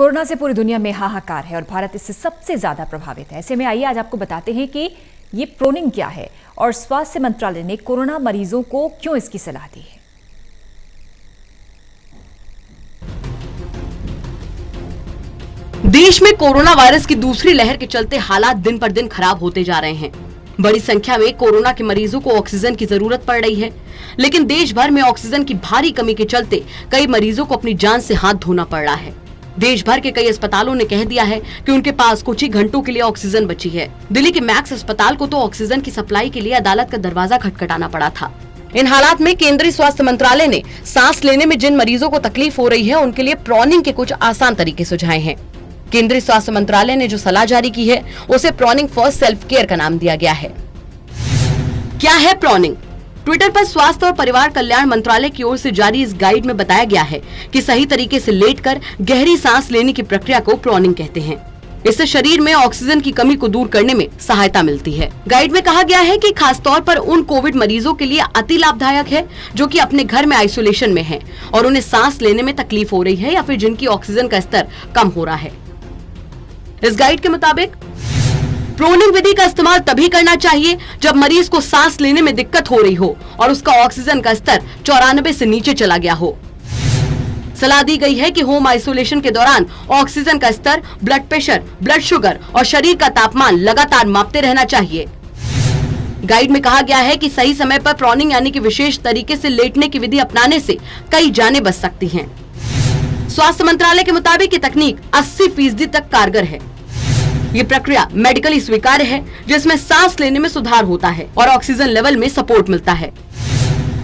Corona से पूरी दुनिया में हाहाकार है और भारत इससे सबसे ज्यादा प्रभावित है। ऐसे में आइए आज आपको बताते हैं कि ये प्रोनिंग क्या है और स्वास्थ्य मंत्रालय ने कोरोना मरीजों को क्यों इसकी सलाह दी है। देश में कोरोना वायरस की दूसरी लहर के चलते हालात दिन पर दिन खराब होते जा रहे हैं। बड़ी संख्या में कोरोना के मरीजों को ऑक्सीजन की जरूरत पड़ रही है, लेकिन देश भर में ऑक्सीजन की भारी कमी के चलते कई मरीजों को अपनी जान से हाथ धोना पड़ रहा है। देश भर के कई अस्पतालों ने कह दिया है कि उनके पास कुछ ही घंटों के लिए ऑक्सीजन बची है। दिल्ली के मैक्स अस्पताल को तो ऑक्सीजन की सप्लाई के लिए अदालत का दरवाजा खटखटाना पड़ा था। इन हालात में केंद्रीय स्वास्थ्य मंत्रालय ने सांस लेने में जिन मरीजों को तकलीफ हो रही है उनके लिए प्रॉनिंग के कुछ आसान तरीके सुझाए हैं। केंद्रीय स्वास्थ्य मंत्रालय ने जो सलाह जारी की है उसे प्रॉनिंग फॉर सेल्फ केयर का नाम दिया गया है। क्या है प्रॉनिंग? ट्विटर पर स्वास्थ्य और परिवार कल्याण मंत्रालय की ओर से जारी इस गाइड में बताया गया है कि सही तरीके से लेटकर गहरी सांस लेने की प्रक्रिया को प्रॉनिंग कहते हैं। इससे शरीर में ऑक्सीजन की कमी को दूर करने में सहायता मिलती है। गाइड में कहा गया है कि खासतौर पर उन कोविड मरीजों के लिए अति लाभदायक है जो कि अपने घर में आइसोलेशन में हैं और उन्हें सांस लेने में तकलीफ हो रही है या फिर जिनकी ऑक्सीजन का स्तर कम हो रहा है। इस गाइड के मुताबिक प्रोनिंग विधि का इस्तेमाल तभी करना चाहिए जब मरीज को सांस लेने में दिक्कत हो रही हो और उसका ऑक्सीजन का स्तर 94 से नीचे चला गया हो। सलाह दी गई है कि होम आइसोलेशन के दौरान ऑक्सीजन का स्तर, ब्लड प्रेशर, ब्लड शुगर और शरीर का तापमान लगातार मापते रहना चाहिए। गाइड में कहा गया है कि सही समय पर प्रोनिंग यानी कि विशेष तरीके से लेटने की विधि अपनाने से कई जानें बच सकती हैं। स्वास्थ्य मंत्रालय के मुताबिक ये तकनीक 80% तक कारगर है। ये प्रक्रिया मेडिकली स्वीकार्य है जिसमें सांस लेने में सुधार होता है और ऑक्सीजन लेवल में सपोर्ट मिलता है।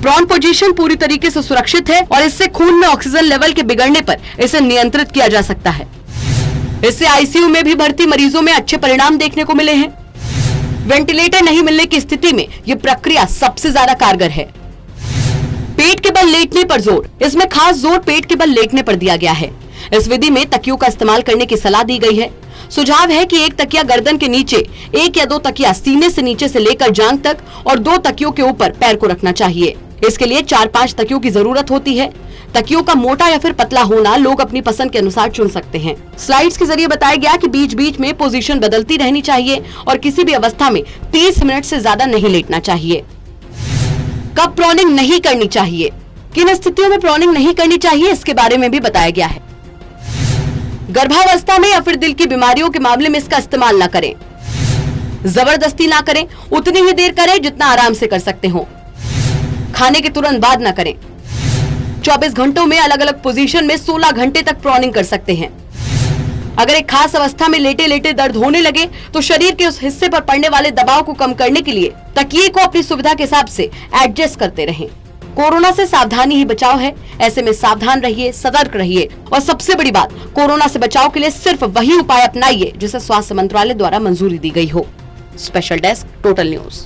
प्रॉन पोजीशन पूरी तरीके से सुरक्षित है और इससे खून में ऑक्सीजन लेवल के बिगड़ने पर इसे नियंत्रित किया जा सकता है। इससे आईसीयू में भी भर्ती मरीजों में अच्छे परिणाम देखने को मिले हैं। वेंटिलेटर नहीं मिलने की स्थिति में ये प्रक्रिया सबसे ज्यादा कारगर है। पेट के बल लेटने पर जोर। इसमें खास जोर पेट के बल लेटने पर दिया गया है। इस विधि में तकियों का इस्तेमाल करने की सलाह दी गई है। सुझाव है कि एक तकिया गर्दन के नीचे, एक या दो तकिया सीने से नीचे से लेकर जांघ तक और 2 तकियों के ऊपर पैर को रखना चाहिए। इसके लिए 4-5 तकियों की जरूरत होती है। तकियों का मोटा या फिर पतला होना लोग अपनी पसंद के अनुसार चुन सकते हैं। स्लाइड्स के जरिए बताया गया कि बीच बीच में पोजीशन बदलती रहनी चाहिए और किसी भी अवस्था में 30 मिनट से ज्यादा नहीं लेटना चाहिए। कब प्रॉनिंग नहीं करनी चाहिए, किन स्थितियों में प्रॉनिंग नहीं करनी चाहिए, इसके बारे में भी बताया गया है। गर्भावस्था में या फिर दिल की बीमारियों के मामले में इसका इस्तेमाल ना करें। जबरदस्ती ना करें, उतनी ही देर करें जितना आराम से कर सकते हो। खाने के तुरंत बाद ना करें। 24 घंटों में अलग अलग पोजीशन में 16 घंटे तक प्रॉनिंग कर सकते हैं। अगर एक खास अवस्था में लेटे लेटे दर्द होने लगे तो शरीर के उस हिस्से पर पड़ने वाले दबाव को कम करने के लिए तकिए को अपनी सुविधा के हिसाब से एडजस्ट करते रहें। कोरोना से सावधानी ही बचाव है। ऐसे में सावधान रहिए, सतर्क रहिए और सबसे बड़ी बात, कोरोना से बचाव के लिए सिर्फ वही उपाय अपनाइए जिसे स्वास्थ्य मंत्रालय द्वारा मंजूरी दी गई हो। Special desk, total news.